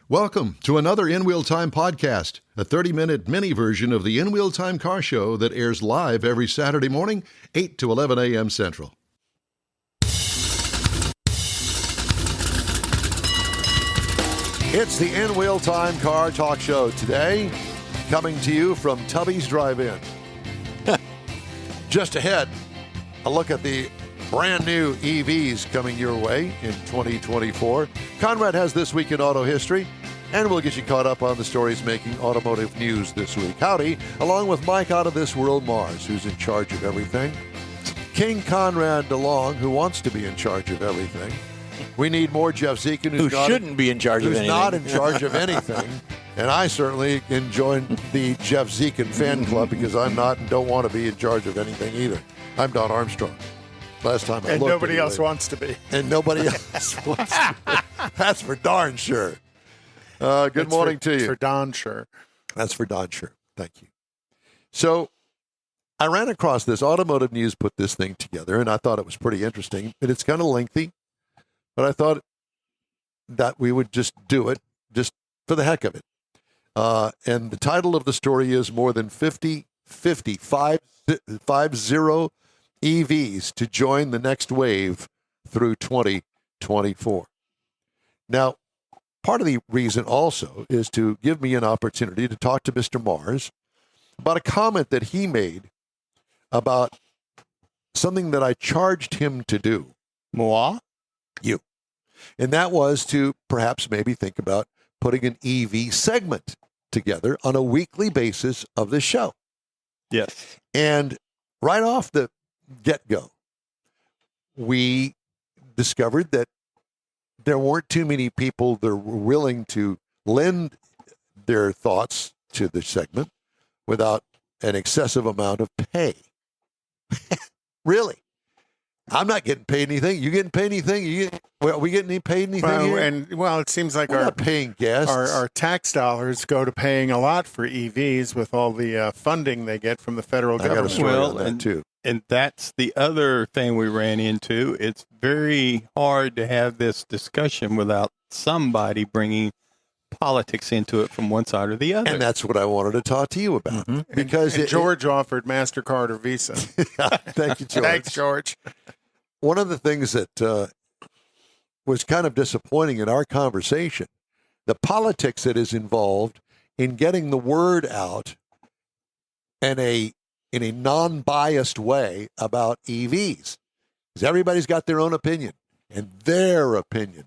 Welcome to another In Wheel Time podcast, a 30-minute mini version of the In Wheel Time car show that airs live every Saturday morning, 8 to 11 a.m. Central. It's the In Wheel Time car talk show today, coming to you from Tubby's Drive-In. Just ahead, a look at the brand new EVs coming your way in 2024. Conrad has This Week in Auto History, and we'll get you caught up on the stories making automotive news this week. Howdy, along with Mike Out of This World Mars, who's in charge of everything. King Conrad DeLong, who wants to be in charge of everything. We need more Jeff Zekin, who shouldn't be in charge of anything. Who's not in charge of anything. And I certainly can join the Jeff Zekin fan club because I'm not and don't want to be in charge of anything either. I'm Don Armstrong. Last time I and looked, nobody else wants to be. And nobody else wants to be. That's for darn sure. Good morning to you. For Don sure. That's for Don sure. Thank you. So I ran across this. Automotive News put this thing together, and I thought it was pretty interesting. And it's kind of lengthy, but I thought that we would just do it just for the heck of it. And the title of the story is More Than 50 EVs to join the next wave through 2024. Now, part of the reason also is to give me an opportunity to talk to Mr. Mars about a comment that he made about something that I charged him to do. Moi? You. And that was to perhaps maybe think about putting an EV segment together on a weekly basis of this show. Yes. And right off the get-go, we discovered that there weren't too many people that were willing to lend their thoughts to the segment without an excessive amount of pay. Really? I'm not getting paid anything. You getting paid anything? Are we getting paid anything here? It seems like we're not paying guests. Our tax dollars go to paying a lot for EVs with all the funding they get from the federal government. I got a story on that too. And that's the other thing we ran into. It's very hard to have this discussion without somebody bringing politics into it from one side or the other. And that's what I wanted to talk to you about. Mm-hmm. Because George offered MasterCard or Visa. Thank you, George. Thanks, George. One of the things that was kind of disappointing in our conversation, the politics that is involved in getting the word out in a non-biased way about EVs. Because everybody's got their own opinion, and their opinion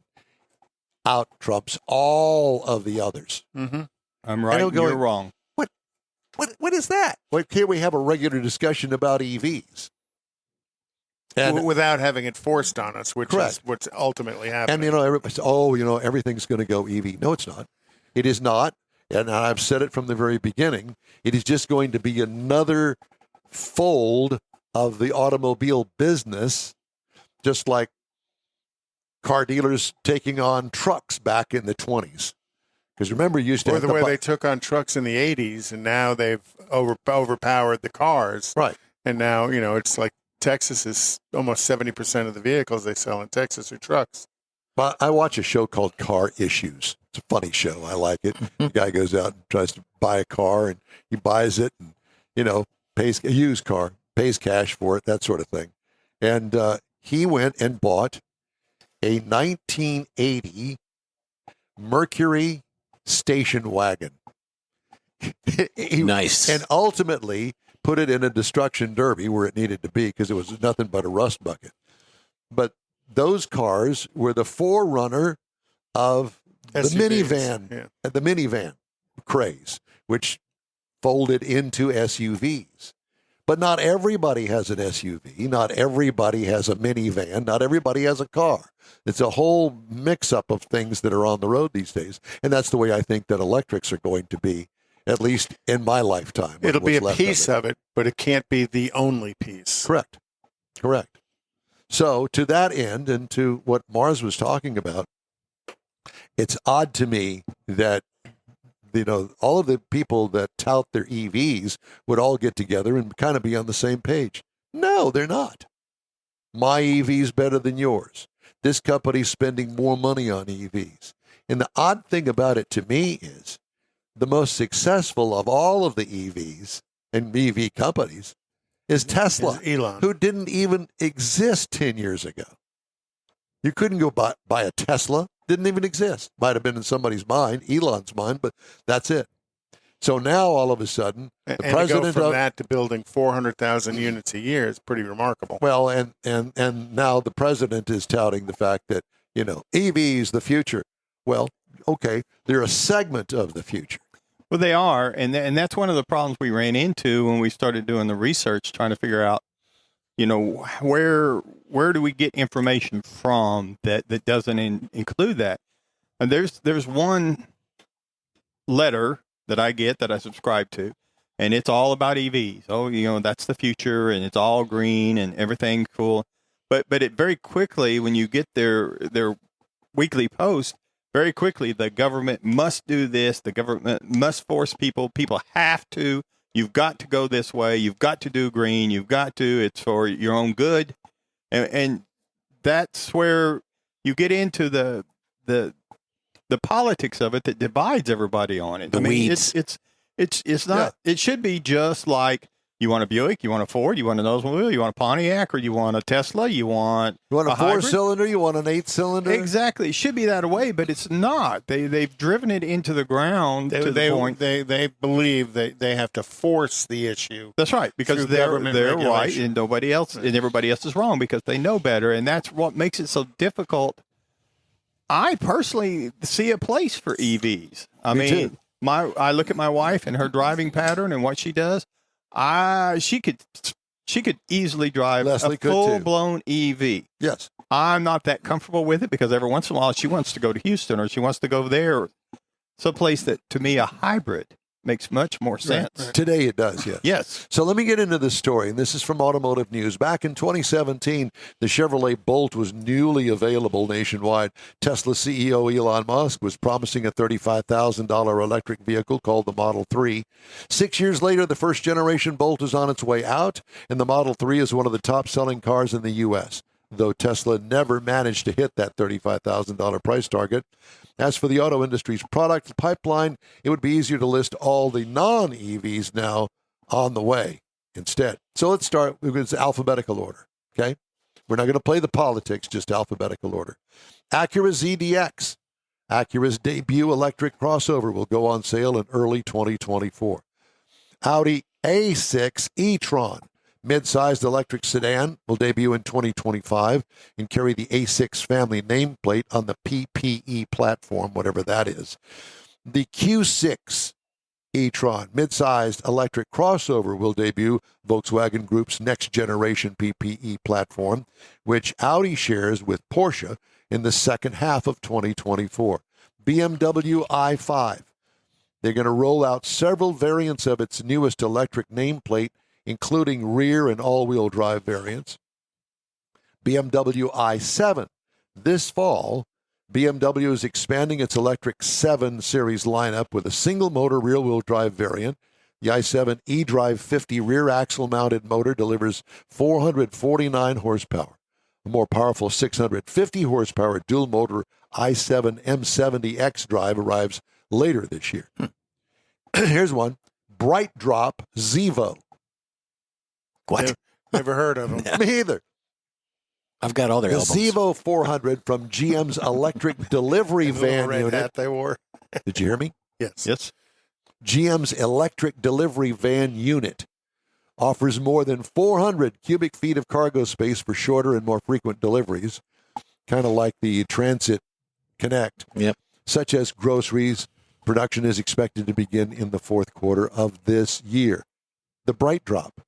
out trumps all of the others. Mm-hmm. I'm right, you're wrong. What is that? Why can't we have a regular discussion about EVs? And without having it forced on us, which correct. Is what's ultimately happening. And, everybody says, everything's going to go EV. No, it's not. It is not. And I've said it from the very beginning. It is just going to be another fold of the automobile business, just like car dealers taking on trucks back in the 20s. Because remember, you used to have the way they took on trucks in the 80s, and now they've overpowered the cars. Right. And now, it's like Texas is almost 70% of the vehicles they sell in Texas are trucks. But I watch a show called Car Issues. It's a funny show. I like it. The guy goes out and tries to buy a car, and he buys it and, pays a used car, pays cash for it, that sort of thing. And he went and bought a 1980 Mercury station wagon. Nice. And ultimately put it in a destruction derby where it needed to be because it was nothing but a rust bucket. But those cars were the forerunner of the minivan craze, which folded into SUVs. But not everybody has an SUV. Not everybody has a minivan. Not everybody has a car. It's a whole mix-up of things that are on the road these days. And that's the way I think that electrics are going to be, at least in my lifetime. It'll be a piece of it, but it can't be the only piece. Correct. So to that end, and to what Mars was talking about, it's odd to me that all of the people that tout their EVs would all get together and kind of be on the same page. No, they're not. My EV's better than yours. This company's spending more money on EVs. And the odd thing about it to me is the most successful of all of the EVs and EV companies is Tesla, Elon. who didn't even exist 10 years ago. You couldn't go buy a Tesla. Didn't even exist. Might have been in somebody's mind, Elon's mind, but that's it. So now all of a sudden, the president to go from that to building 400,000 units a year is pretty remarkable. Well, and now the president is touting the fact that, EVs the future. Well, okay, they're a segment of the future. Well, they are, and that's one of the problems we ran into when we started doing the research, trying to figure out, where do we get information from that doesn't include that? And there's one letter that I get that I subscribe to, and it's all about EVs. Oh, that's the future, and it's all green and everything cool. But it very quickly, when you get their weekly post, very quickly the government must do this. The government must force people. People have to. You've got to go this way. You've got to do green. You've got to. It's for your own good, and that's where you get into the politics of it that divides everybody on it. The weeds. It's not. Yeah. It should be just like you want a Buick, you want a Ford, you want an Oldsmobile, you want a Pontiac, or you want a Tesla, you want a 4-cylinder, you want an 8-cylinder. Exactly, it should be that way, but it's not. They've driven it into the ground to the point they believe they have to force the issue. That's right, because they're right and nobody else and everybody else is wrong because they know better, and that's what makes it so difficult. I personally see a place for EVs. I mean, I look at my wife and her driving pattern and what she does. She could easily drive a full-blown EV. Yes. I'm not that comfortable with it because every once in a while she wants to go to Houston or she wants to go there, someplace that, to me, a hybrid makes much more sense. Right. Today it does, yes. Yes. So let me get into this story, and this is from Automotive News. Back in 2017, the Chevrolet Bolt was newly available nationwide. Tesla CEO Elon Musk was promising a $35,000 electric vehicle called the Model 3. 6 years later, the first-generation Bolt is on its way out, and the Model 3 is one of the top-selling cars in the U.S., though Tesla never managed to hit that $35,000 price target. As for the auto industry's product pipeline, it would be easier to list all the non-EVs now on the way instead. So let's start with alphabetical order, okay? We're not going to play the politics, just alphabetical order. Acura ZDX. Acura's debut electric crossover will go on sale in early 2024. Audi A6 e-tron. Mid-sized electric sedan will debut in 2025 and carry the A6 family nameplate on the PPE platform, whatever that is. The Q6 e-tron mid-sized electric crossover will debut Volkswagen Group's next-generation PPE platform, which Audi shares with Porsche in the second half of 2024. BMW i5. They're going to roll out several variants of its newest electric nameplate, including rear and all-wheel drive variants. BMW i7. This fall, BMW is expanding its electric 7 Series lineup with a single-motor rear-wheel drive variant. The i7 eDrive 50 rear axle-mounted motor delivers 449 horsepower. A more powerful 650 horsepower dual-motor i7 M70X drive arrives later this year. Here's one. Bright Drop Zevo. What? Never heard of them. Me either. I've got all their albums. The Zevo 400 from GM's electric delivery van unit. Hat they wore. Did you hear me? Yes. Yes. GM's electric delivery van unit offers more than 400 cubic feet of cargo space for shorter and more frequent deliveries, kind of like the Transit Connect, such as groceries. Production is expected to begin in the fourth quarter of this year. The Bright Drop.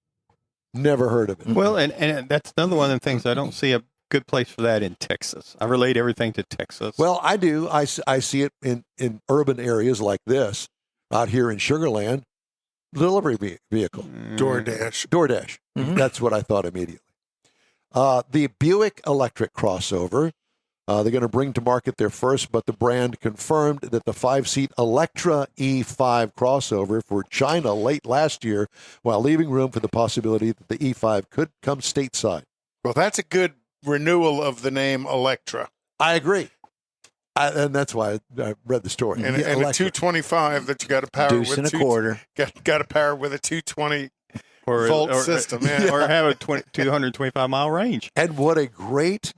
Never heard of it. Well, and that's another one of the things I don't see a good place for that in Texas. I relate everything to Texas. Well, I do. I see it in urban areas like this, out here in Sugar Land, delivery vehicle. DoorDash. Mm-hmm. That's what I thought immediately. The Buick electric crossover, they're going to bring to market their first, but the brand confirmed that the 5-seat Electra E5 crossover for China late last year, while leaving room for the possibility that the E5 could come stateside. Well, that's a good renewal of the name Electra. I agree. And that's why I read the story. And, Yeah, and a electric. 225 that you got to power Deuce with and a quarter. Got to power with a 220 or volt system. Yeah. or have a 225 mile range. And what a great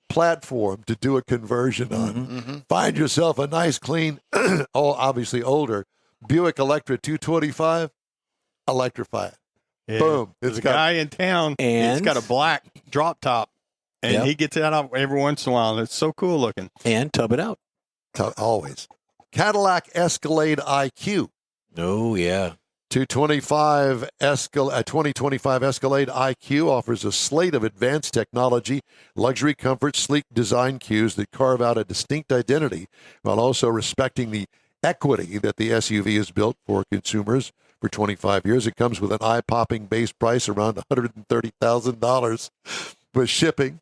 platform to do a conversion on. Mm-hmm. Find yourself a nice, clean, obviously older Buick Electra 225, electrify it. Yeah. Boom. There's a guy in town. And- He's got a black drop top, and Yep. he gets it out every once in a while. And it's so cool looking. And tub it out. Always. Cadillac Escalade IQ. Oh, yeah. 2025 Escalade IQ offers a slate of advanced technology, luxury comfort, sleek design cues that carve out a distinct identity while also respecting the equity that the SUV has built for consumers for 25 years. It comes with an eye-popping base price around $130,000 with shipping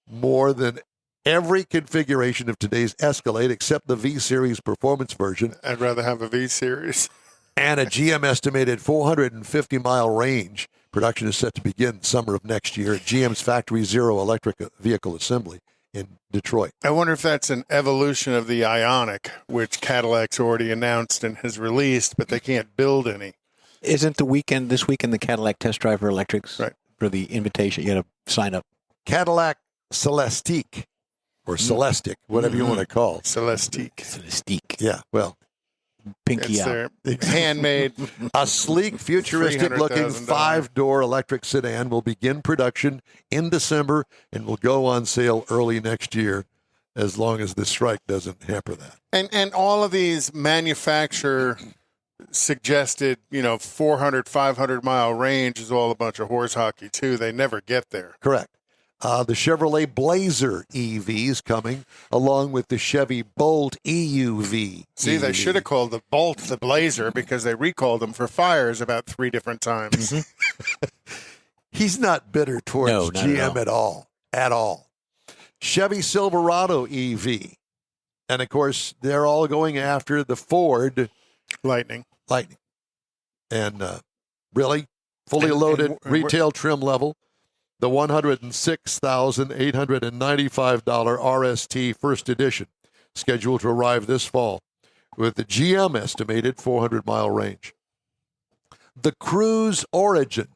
more than every configuration of today's Escalade except the V-Series performance version I'd rather have a V Series. and a GM estimated 450-mile range. Production is set to begin summer of next year at GM's Factory Zero electric vehicle assembly in Detroit. I wonder if that's an evolution of the Ioniq, which Cadillac's already announced and has released, but they can't build any. Isn't this weekend, the Cadillac test drive for electrics? Right. For the invitation, you got to sign up. Cadillac Celestique, or Celestic, whatever you want to call it. Celestique. Celestique. Yeah, well, Pinky It's out. their handmade. a sleek, futuristic-looking $300,000. 5-door electric sedan will begin production in December and will go on sale early next year, as long as the strike doesn't hamper that. And all of these manufacturer suggested, 400, 500-mile range is all a bunch of horse hockey, too. They never get there. Correct. The Chevrolet Blazer EV is coming, along with the Chevy Bolt EUV. See, they should have called the Bolt the Blazer because they recalled them for fires about 3 different times. He's not bitter towards No, not GM at all. At all. Chevy Silverado EV. And, of course, they're all going after the Ford Lightning. And really, fully And- loaded and retail trim level. The $106,895 RST First Edition, scheduled to arrive this fall, with the GM estimated 400-mile range. The Cruise Origin,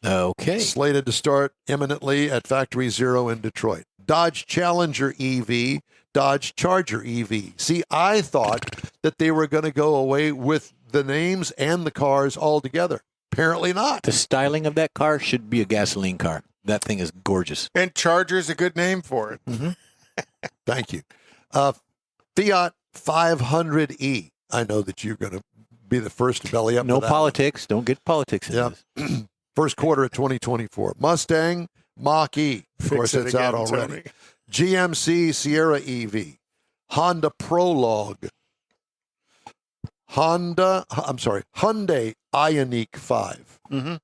Okay. slated to start imminently at Factory Zero in Detroit. Dodge Challenger EV, Dodge Charger EV. See, I thought that they were going to go away with the names and the cars altogether. Apparently not. The styling of that car should be a gasoline car. That thing is gorgeous. And Charger's a good name for it. Thank you. Fiat 500e. I know that you're going to be the first to belly up. No for that politics. Don't get politics in Yeah. this. First quarter of 2024. Mustang Mach-E. Of Fix course, it it's out again, already. Tony. GMC Sierra EV. Honda Prologue. Hyundai Ioniq 5. Mm-hmm.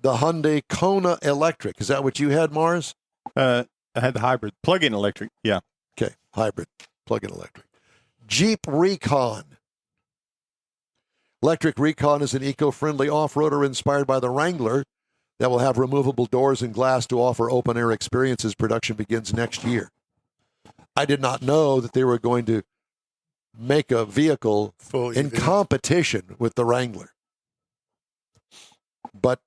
The Hyundai Kona Electric. Is that what you had, Mars? I had the hybrid plug-in electric. Yeah. Okay, hybrid, plug-in electric. Jeep Recon. Electric Recon is an eco-friendly off-roader inspired by the Wrangler that will have removable doors and glass to offer open-air experiences. Production begins next year. I did not know that they were going to make a vehicle Full in EV. competition with the Wrangler. But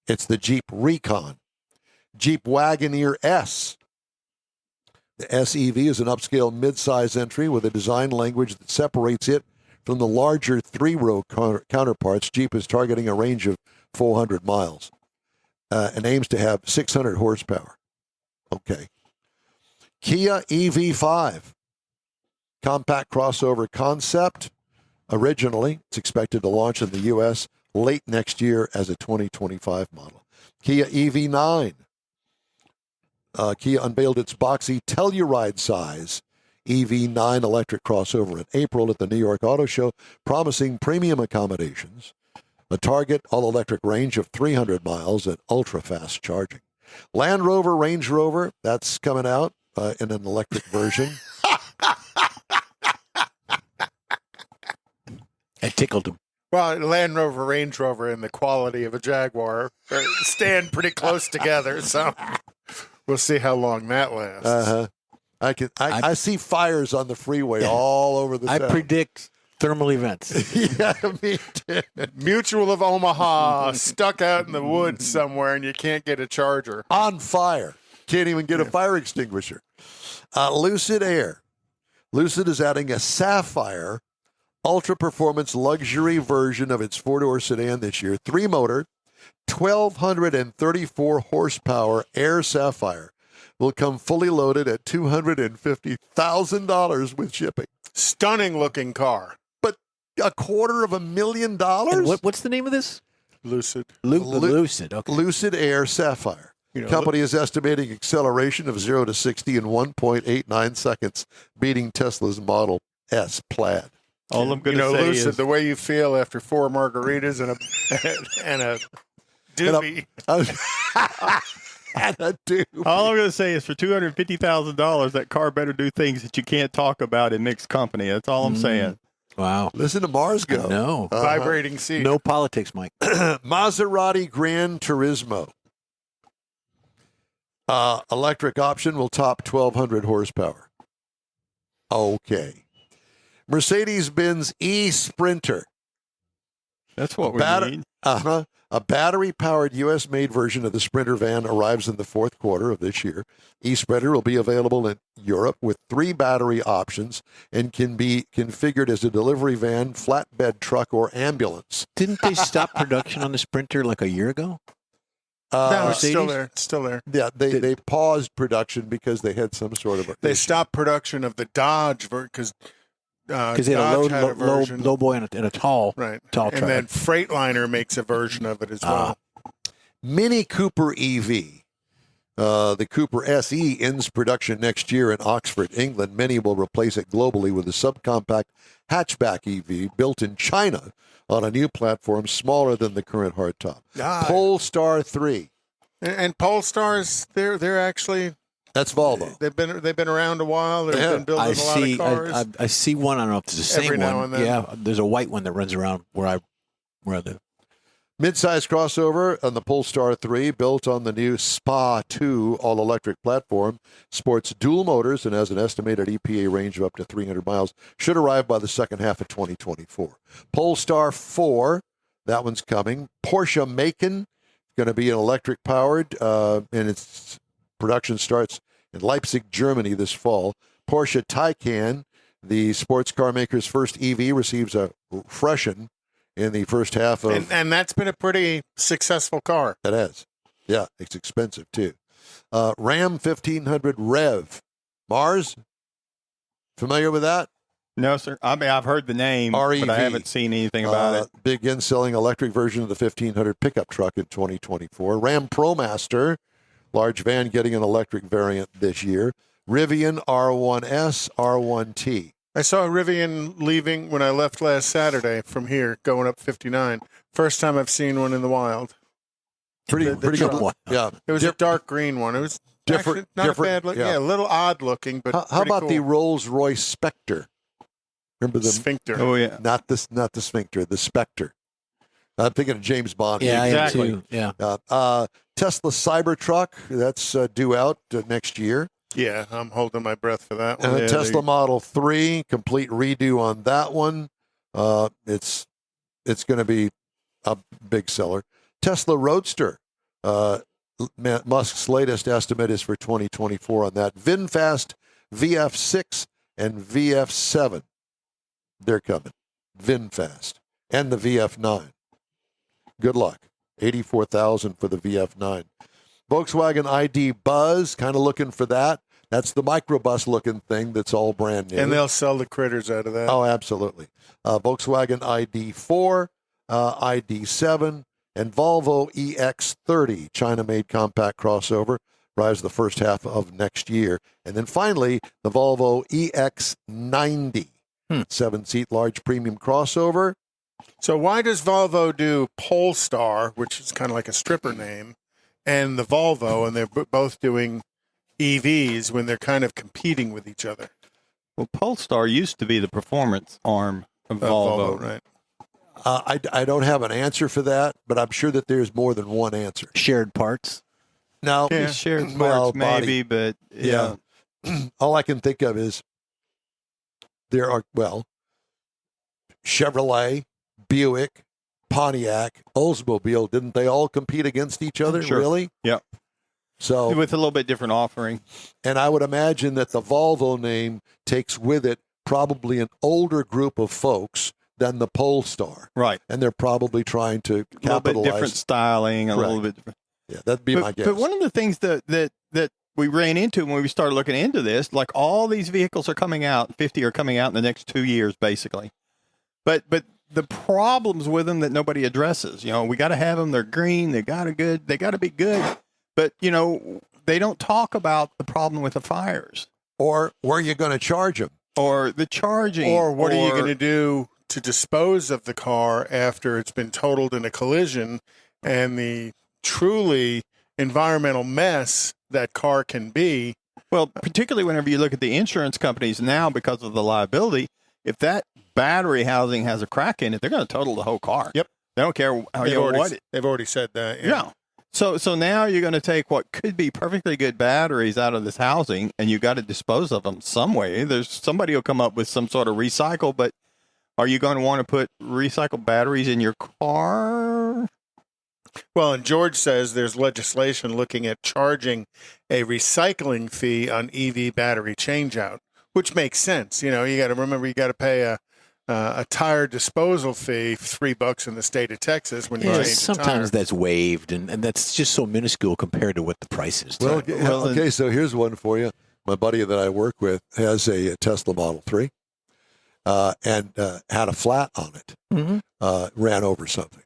it's the Jeep Recon. Jeep Wagoneer S. The SEV is an upscale midsize entry with a design language that separates it from the larger 3-row counterparts. Jeep is targeting a range of 400 miles and aims to have 600 horsepower. Okay. Kia EV5. Compact crossover concept. Originally, it's expected to launch in the U.S. late next year as a 2025 model. Kia EV9. Kia unveiled its boxy Telluride size EV9 electric crossover in April at the New York Auto Show, promising premium accommodations, a target all-electric range of 300 miles, and ultra-fast charging. Land Rover, Range Rover, that's coming out in an electric version. I tickled him. Well, Land Rover, Range Rover, and the quality of a Jaguar stand pretty close together, so we'll see how long that lasts. I see fires on the freeway all over the I town. predict thermal events. Yeah, me too. Mutual of Omaha stuck out in the woods somewhere, and you can't get a charger. On fire. Can't even get a fire extinguisher. Lucid Air. Lucid is adding a Sapphire ultra-performance luxury version of its four-door sedan this year. 3-motor, 1,234 horsepower Air Sapphire will come fully loaded at $250,000 with shipping. Stunning looking car. But $250,000? And what's the name of this? Lucid. Lucid. Okay. Lucid Air Sapphire. Company is estimating acceleration of 0 to 60 in 1.89 seconds, beating Tesla's Model S Plaid. All I'm going to say Lucid, is the way you feel after 4 margaritas and a doobie. And a dude. all I'm going to say is for $250,000, that car better do things that you can't talk about in mixed company. That's all I'm saying. Wow. Listen to Mars go. No. Vibrating seat. No politics, Mike. Maserati Gran Turismo. Electric option will top 1,200 horsepower. Okay. Mercedes-Benz e-Sprinter. That's what we need. A battery-powered U.S.-made version of the Sprinter van arrives in the fourth quarter of this year. E-Sprinter will be available in Europe with 3 battery options and can be configured as a delivery van, flatbed truck, or ambulance. Didn't they stop production on the Sprinter like a year ago? No, it's still Mercedes? there. It's still there. Yeah, they paused production because they had some sort of They stopped production of the Dodge because they had a low boy and a tall right. tall and truck. then Freightliner makes a version of it as well. Mini Cooper EV. The Cooper SE ends production next year in Oxford, England. Mini will replace it globally with a subcompact hatchback EV built in China on a new platform smaller than the current hardtop. Polestar 3. And Polestars, they're actually That's Volvo. they've been around a while. They've been building I a lot of cars. I see one. I don't know if it's the same Every one. now and then. Yeah, there's a white one that runs around where I live. Midsize crossover on the Polestar 3, built on the new SPA 2 all-electric platform, sports dual motors and has an estimated EPA range of up to 300 miles. Should arrive by the second half of 2024. Polestar 4, that one's coming. Porsche Macan, going to be an electric-powered, and its production starts in Leipzig, Germany this fall. Porsche Taycan, the sports car maker's first EV, receives a freshen in the first half of... And that's been a pretty successful car. It has. Yeah, it's expensive, too. Ram 1500 Rev. Mars? Familiar with that? No, sir. I mean, I've heard the name, REV. but I haven't seen anything about it. Begin selling electric version of the 1500 pickup truck in 2024. Ram ProMaster, large van, getting an electric variant this year. Rivian R1S, R1T. I saw a Rivian leaving when I left last Saturday from here, going up 59. First time I've seen one in the wild. Pretty good. truck. Yeah. It was a dark green one. It was Different- actually not different- a bad look. yeah. Yeah, a little odd looking, but How pretty about cool. the Rolls-Royce Spectre? Remember the Sphincter? Oh, yeah. not the Sphincter, the Spectre. I'm thinking of James Bond. Yeah, Exactly. I am too. Yeah. Tesla Cybertruck, that's due out next year. Yeah, I'm holding my breath for that one. And Yeah, the Tesla Model 3, complete redo on that one. It's going to be a big seller. Tesla Roadster, Musk's latest estimate is for 2024 on that. VinFast VF6 and VF7, they're coming. VinFast and the VF9. Good luck. $84,000 for the VF9. Volkswagen ID Buzz, kind of looking for that. That's the microbus looking thing that's all brand new. And they'll sell the critters out of that. Oh, absolutely. Volkswagen ID4, ID7, and Volvo EX30, China-made compact crossover, arrives the first half of next year. And then finally, the Volvo EX90, 7-seat large premium crossover. So why does Volvo do Polestar, which is kind of like a stripper name, and the Volvo, and they're both doing EVs when they're kind of competing with each other? Well, Polestar used to be the performance arm of Volvo. Right? I don't have an answer for that, but I'm sure that there's more than one answer. Shared parts. Now, Yeah. Shared parts, well, maybe, but yeah. all I can think of is there are, Chevrolet, Buick, Pontiac, Oldsmobile. Didn't they all compete against each other? Sure. Really? Yeah. So, With a little bit different offering. and I would imagine that the Volvo name takes with it probably an older group of folks than the Polestar. Right. And they're probably trying to A little bit capitalize. different styling, a little bit different. Yeah, that'd be my guess. But one of the things that we ran into when we started looking into this, like all these vehicles are coming out, 50 are coming out in the next 2 years, basically. But the problems with them that nobody addresses, we got to have them. They're green. They got to be good. But, they don't talk about the problem with the fires. Or where you're going to charge them. Or the charging. Or what are you going to do to dispose of the car after it's been totaled in a collision and the truly environmental mess that car can be? Well, particularly whenever you look at the insurance companies now because of the liability, if that battery housing has a crack in it, they're going to total the whole car. Yep. They don't care They've already said that. Yeah. So now you're going to take what could be perfectly good batteries out of this housing, and you got to dispose of them some way. There's somebody will come up with some sort of recycle, but are you going to want to put recycled batteries in your car? Well, and George says there's legislation looking at charging a recycling fee on EV battery changeout, which makes sense. You got to remember you got to pay a tire disposal fee, $3 in the state of Texas when you change a tire. Sometimes that's waived, and that's just so minuscule compared to what the price is. Well, okay, so here's one for you. My buddy that I work with has a Tesla Model 3 and had a flat on it. Mm-hmm. Ran over something.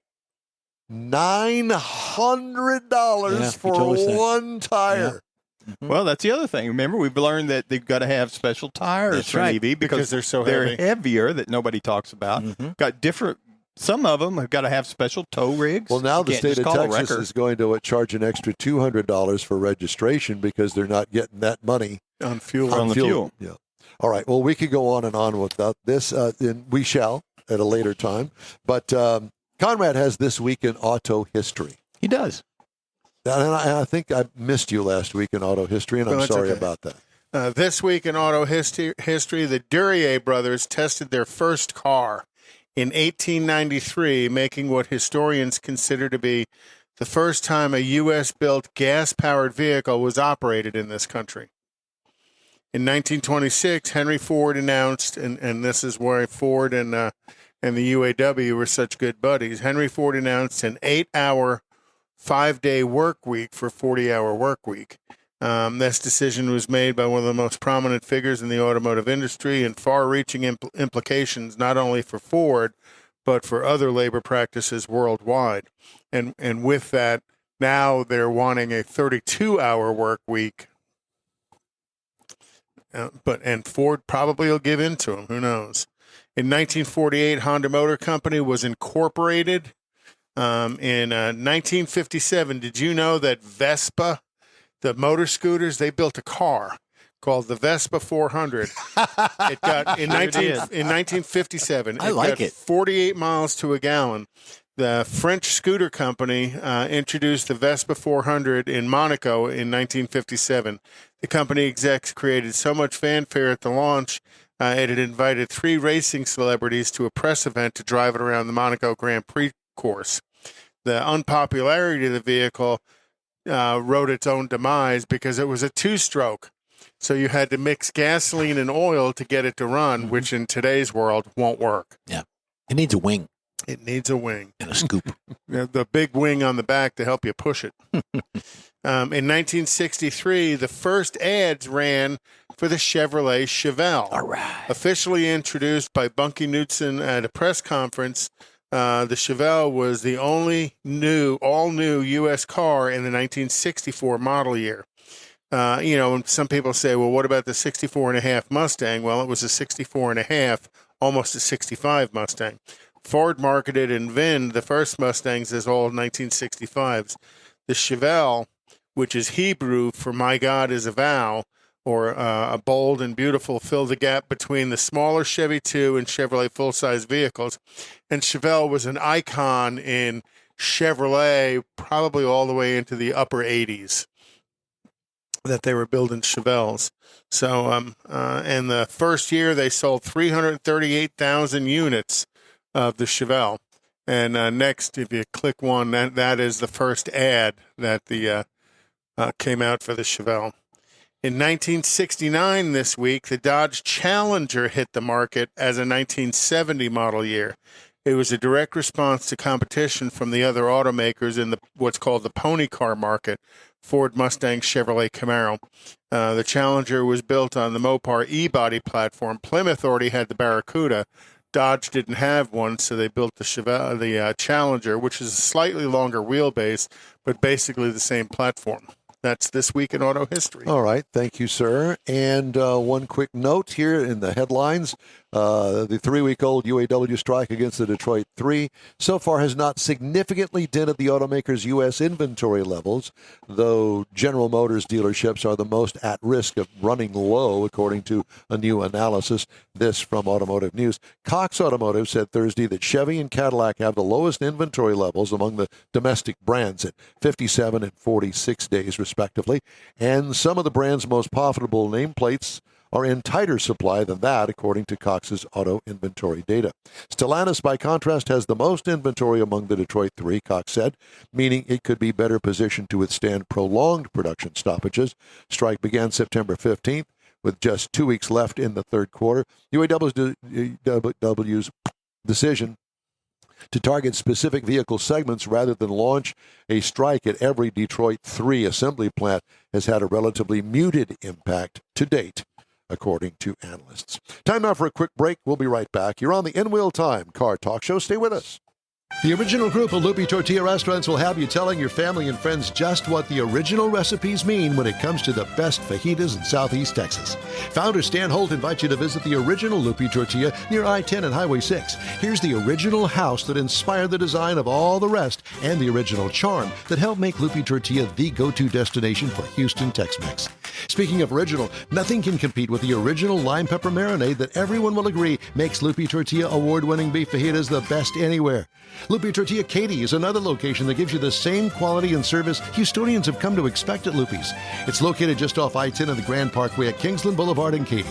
$900 for one tire. Yeah. Mm-hmm. Well, that's the other thing. Remember, we've learned that they've got to have special tires That's for right. an EV because they're so they're heavy. heavier that nobody talks about. Mm-hmm. Got different. Some of them have got to have special tow rigs. Well, now You the can't state just of call a Texas wrecker is going to charge an extra $200 for registration because they're not getting that money On fuel. on the fuel. Yeah. All right. Well, we could go on and on with this, and we shall at a later time. But Conrad has This Week in Auto History. He does. And I think I missed you last week in auto history, and Well, I'm that's sorry okay. about that. This week in auto history, the Duryea brothers tested their first car in 1893, making what historians consider to be the first time a U.S.-built gas-powered vehicle was operated in this country. In 1926, Henry Ford announced, and this is where Ford and the UAW were such good buddies, Henry Ford announced an 8-hour 5-day work week for 40-hour work week. This decision was made by one of the most prominent figures in the automotive industry and far-reaching implications not only for Ford, but for other labor practices worldwide. And with that, now they're wanting a 32-hour work week. And Ford probably will give in to them. Who knows? In 1948, Honda Motor Company was incorporated. In 1957, did you know that Vespa, the motor scooters, they built a car called the Vespa 400. It got in 1957. I like it. 48 miles to a gallon. The French scooter company introduced the Vespa 400 in Monaco in 1957. The company execs created so much fanfare at the launch, it had invited 3 racing celebrities to a press event to drive it around the Monaco Grand Prix course. The unpopularity of the vehicle wrote its own demise because it was a 2-stroke. So you had to mix gasoline and oil to get it to run, which in today's world won't work. Yeah. It needs a wing It needs a wing. and a scoop. The big wing on the back to help you push it. In 1963, the first ads ran for the Chevrolet Chevelle. All right. Officially introduced by Bunky Knudsen at a press conference, the Chevelle was the only all-new U.S. car in the 1964 model year. And some people say, well, what about the 64.5 Mustang? Well, it was a 64.5, almost a 65 Mustang. Ford marketed and VINed the first Mustangs as all 1965s. The Chevelle, which is Hebrew for "My God is a vow," or a bold and beautiful, fill the gap between the smaller Chevy 2 and Chevrolet full-size vehicles. And Chevelle was an icon in Chevrolet probably all the way into the upper 80s. that they were building Chevelles. So, in the first year, they sold 338,000 units of the Chevelle. And next, if you click one, that is the first ad that came out for the Chevelle. In 1969, this week, the Dodge Challenger hit the market as a 1970 model year. It was a direct response to competition from the other automakers in what's called the pony car market, Ford, Mustang, Chevrolet, Camaro. The Challenger was built on the Mopar E-body platform. Plymouth already had the Barracuda. Dodge didn't have one, so they built the Challenger, which is a slightly longer wheelbase, but basically the same platform. That's This Week in Auto History. All right. Thank you, sir. And one quick note here in the headlines. The 3-week-old UAW strike against the Detroit 3 so far has not significantly dented the automaker's U.S. inventory levels, though General Motors dealerships are the most at risk of running low, according to a new analysis. This from Automotive News. Cox Automotive said Thursday that Chevy and Cadillac have the lowest inventory levels among the domestic brands at 57 and 46 days, respectively, and some of the brand's most profitable nameplates are in tighter supply than that, according to Cox's auto inventory data. Stellantis, by contrast, has the most inventory among the Detroit 3, Cox said, meaning it could be better positioned to withstand prolonged production stoppages. Strike began September 15th, with just 2 weeks left in the third quarter. UAW's decision to target specific vehicle segments rather than launch a strike at every Detroit 3 assembly plant has had a relatively muted impact to date, according to analysts. Time now for a quick break. We'll be right back. You're on the In Wheel Time Car Talk Show. Stay with us. The original group of Lupi Tortilla restaurants will have you telling your family and friends just what the original recipes mean when it comes to the best fajitas in Southeast Texas. Founder Stan Holt invites you to visit the original Lupi Tortilla near I-10 and Highway 6. Here's the original house that inspired the design of all the rest and the original charm that helped make Lupi Tortilla the go-to destination for Houston Tex-Mex. Speaking of original, nothing can compete with the original lime pepper marinade that everyone will agree makes Lupi Tortilla award-winning beef fajitas the best anywhere. Lupi Tortilla Katy is another location that gives you the same quality and service Houstonians have come to expect at Lupi's. It's located just off I-10 and the Grand Parkway at Kingsland Boulevard in Katy.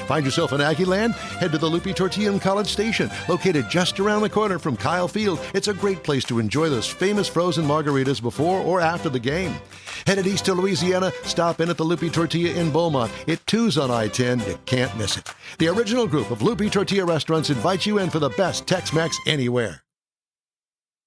Find yourself in Aggieland? Head to the Lupi Tortilla in College Station, located just around the corner from Kyle Field. It's a great place to enjoy those famous frozen margaritas before or after the game. Headed east to Louisiana, stop in at the Lupi Tortilla in Beaumont. It too's on I-10. You can't miss it. The original group of Lupi Tortilla restaurants invites you in for the best Tex-Mex anywhere.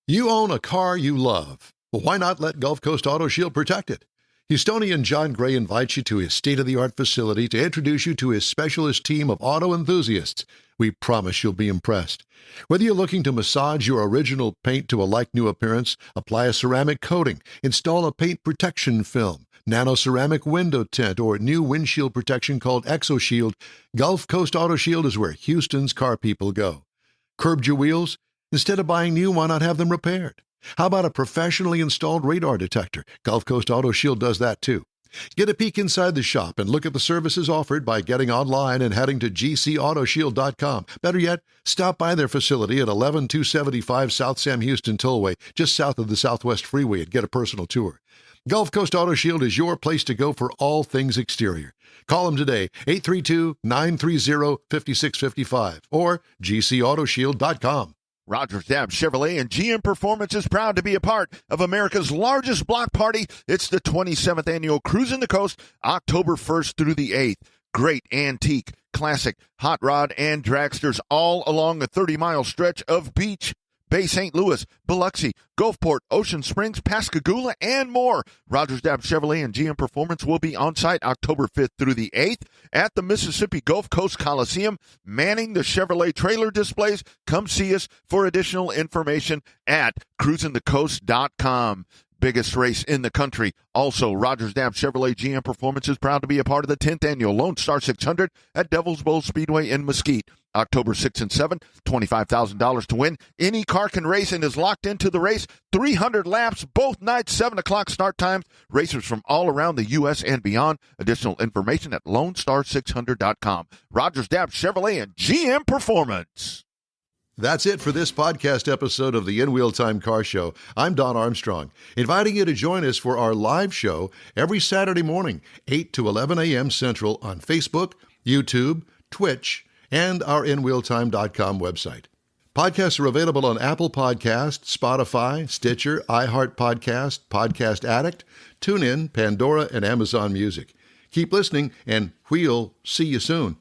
You own a car you love. Well, why not let Gulf Coast Auto Shield protect it? Houstonian John Gray invites you to his state-of-the-art facility to introduce you to his specialist team of auto enthusiasts. We promise you'll be impressed. Whether you're looking to massage your original paint to a like-new appearance, apply a ceramic coating, install a paint protection film, nano-ceramic window tint, or new windshield protection called ExoShield, Gulf Coast Auto Shield is where Houston's car people go. Curbed your wheels? Instead of buying new, why not have them repaired? How about a professionally installed radar detector? Gulf Coast Auto Shield does that too. Get a peek inside the shop and look at the services offered by getting online and heading to gcautoshield.com. Better yet, stop by their facility at 11275 South Sam Houston Tollway, just south of the Southwest Freeway, and get a personal tour. Gulf Coast Auto Shield is your place to go for all things exterior. Call them today, 832-930-5655 or gcautoshield.com. Rogers Dab Chevrolet and GM Performance is proud to be a part of America's largest block party. It's the 27th annual Cruising the Coast, October 1st through the 8th. Great antique, classic, hot rod, and dragsters all along a 30-mile stretch of beach. Bay St. Louis, Biloxi, Gulfport, Ocean Springs, Pascagoula, and more. Rogers Dab Chevrolet and GM Performance will be on site October 5th through the 8th at the Mississippi Gulf Coast Coliseum, manning the Chevrolet trailer displays. Come see us for additional information at cruisingthecoast.com. Biggest race in the country. Also, Rogers Dab Chevrolet GM Performance is proud to be a part of the 10th annual Lone Star 600 at Devil's Bowl Speedway in Mesquite. October 6 and 7, $25,000 to win. Any car can race and is locked into the race. 300 laps both nights, 7 o'clock start times. Racers from all around the U.S. and beyond. Additional information at LoneStar600.com. Rogers Dab Chevrolet and GM Performance. That's it for this podcast episode of the In Wheel Time Car Show. I'm Don Armstrong, inviting you to join us for our live show every Saturday morning, 8 to 11 a.m. Central on Facebook, YouTube, Twitch, and our InWheelTime.com website. Podcasts are available on Apple Podcasts, Spotify, Stitcher, iHeart Podcast, Podcast Addict, TuneIn, Pandora, and Amazon Music. Keep listening, and we'll see you soon.